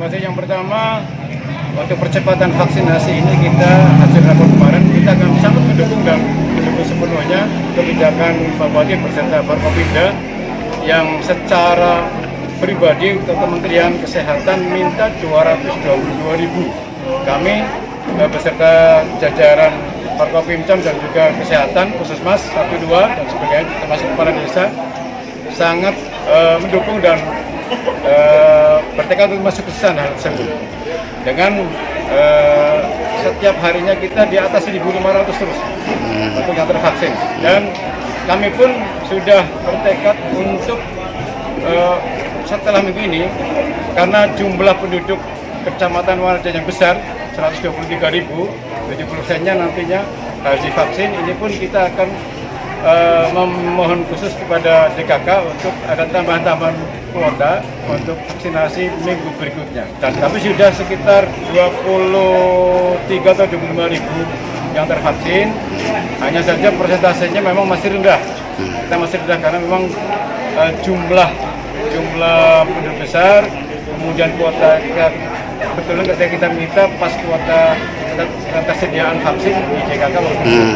Motivasi yang pertama, untuk percepatan vaksinasi ini kita hasil rapor kemarin kita akan sangat mendukung dan mendukung sepenuhnya kebijakan Pak Bupati beserta Forkopimda yang secara pribadi untuk Kementerian Kesehatan minta 222.000. Kami beserta jajaran Forkopimda dan juga Kesehatan, Puskesmas 1, 2 dan sebagainya, termasuk kepala desa sangat mendukung dan bertekad untuk masuk ke sana tersebut. Dengan setiap harinya kita di atas 1.500 terus untuk yang tervaksin, dan kami pun sudah bertekad untuk setelah minggu ini, karena jumlah penduduk kecamatan Warja yang besar 123.000, 70%-nya nantinya harus divaksin. Ini pun kita akan memohon khusus kepada DKK untuk ada tambahan-tambahan kuota untuk vaksinasi minggu berikutnya. Dan kami sudah sekitar 23 atau 25.000 yang tervaksin. Hanya saja persentasenya memang masih rendah. Kita masih rendah karena memang jumlah penduduk besar, kemudian kuota kebetulan kita minta pas kuota ketersediaan vaksin di JKK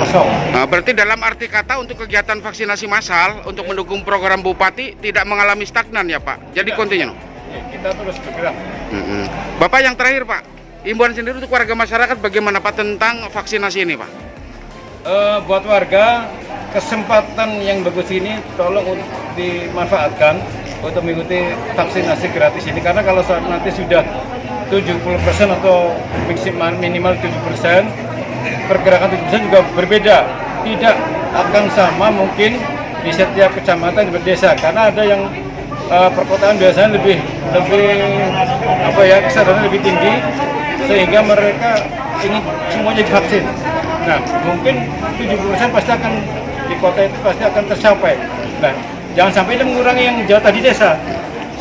kosong. Nah, berarti dalam arti kata untuk kegiatan vaksinasi massal untuk mendukung program Bupati tidak mengalami stagnan ya Pak? Jadi kontinu? Ya, kita terus bergerak. Bapak yang terakhir Pak, imbauan sendiri untuk warga masyarakat bagaimana Pak tentang vaksinasi ini Pak? Buat warga, kesempatan yang bagus ini tolong dimanfaatkan untuk mengikuti vaksinasi gratis ini, karena kalau saat nanti sudah 70% atau minimal 70%, pergerakan 70% juga berbeda, tidak akan sama mungkin di setiap kecamatan di desa, karena ada yang perkotaan biasanya lebih kesadaran lebih tinggi sehingga mereka ingin semuanya divaksin. Nah, mungkin 70% pasti akan di kota itu pasti akan tercapai. Nah, jangan sampai itu mengurangi yang jatah di desa,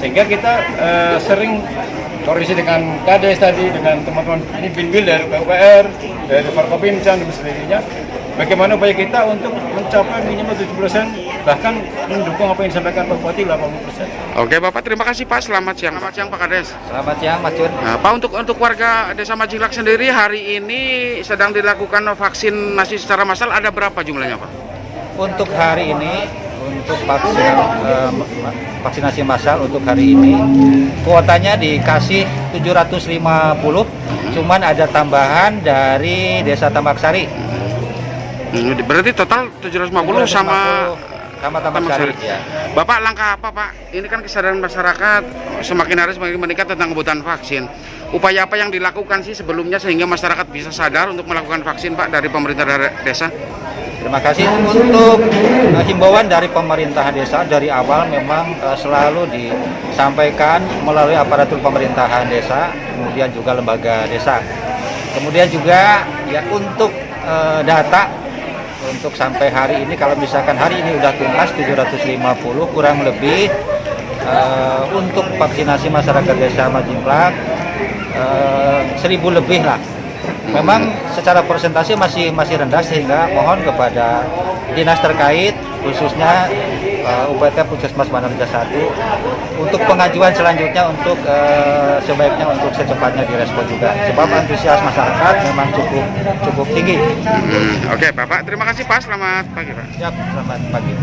sehingga kita sering koordinasi dengan Kades tadi, dengan teman-teman ini Binwil dari PUPR, dari Forkopimda dan sebagainya. Bagaimana upaya kita untuk mencapai minimal 70%, bahkan mendukung apa yang disampaikan Pak Bupati 80%. Oke Bapak, terima kasih Pak. Selamat siang. Selamat siang Pak Kades. Selamat siang Mas Jun. Nah, Pak, untuk warga Desa Majinglak sendiri hari ini sedang dilakukan vaksinasi secara massal, ada berapa jumlahnya Pak? Untuk hari ini, untuk vaksinasi massal untuk hari ini kuotanya dikasih 750, cuman ada tambahan dari Desa Tambak Sari. Berarti total 750 sama Tambak Sari. Ya. Bapak, langkah apa Pak? Ini kan kesadaran masyarakat semakin hari semakin meningkat tentang kebutuhan vaksin. Upaya apa yang dilakukan sih sebelumnya sehingga masyarakat bisa sadar untuk melakukan vaksin Pak dari pemerintah desa? Terima kasih. Untuk himbauan dari pemerintahan desa dari awal memang selalu disampaikan melalui aparatur pemerintahan desa, kemudian juga lembaga desa. Kemudian juga ya untuk data untuk sampai hari ini, kalau misalkan hari ini udah tuntas 750 kurang lebih untuk vaksinasi masyarakat Desa Majinglak 1.000 lebih lah. Memang secara persentase masih rendah, sehingga mohon kepada dinas terkait khususnya UPT Puskesmas Bandarja 1 untuk pengajuan selanjutnya untuk sebaiknya untuk secepatnya direspon juga, sebab antusias masyarakat memang cukup tinggi. Oke Bapak, terima kasih Pak. Selamat pagi Pak. Siap, selamat pagi.